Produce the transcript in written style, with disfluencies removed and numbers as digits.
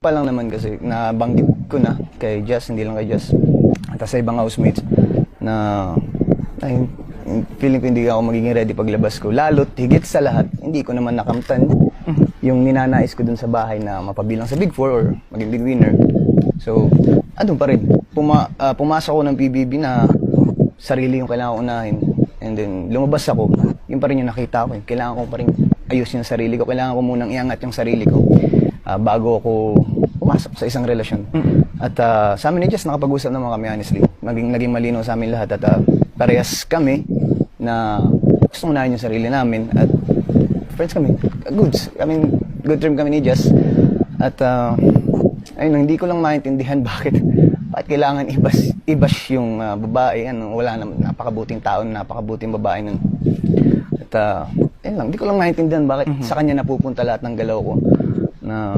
pa lang naman kasi nabanggit ko na kay Jess, hindi lang kay Jess, at sa ibang housemates na ay, feeling ko hindi ako magiging ready paglabas ko. Lalo't higit sa lahat, hindi ko naman nakamtan yung ninanais ko dun sa bahay na mapabilang sa Big Four or maging big winner. So, andun pa rin. Pumasok ako ng PBB na sarili yung kailangan ko unahin. And then, lumabas ako. Yun pa rin yung nakita ko. Kailangan ko pa rin ayusin yung sarili ko. Kailangan ko munang iangat yung sarili ko bago ako pumasok sa isang relasyon. At sa amin ni Jess, nakapag-usap naman kami honestly. Naging malinaw sa amin lahat. At parehas kami na gusto unahin yung sarili namin. At friends kami. Goods. I mean, good term kami ni Jess. At ayun, hindi ko lang maintindihan bakit kailangan i-bash yung babae. Wala naman, napakabuting tao, napakabuting babae nun. At ayun lang, hindi ko lang maintindihan bakit sa kanya napupunta lahat ng galaw ko na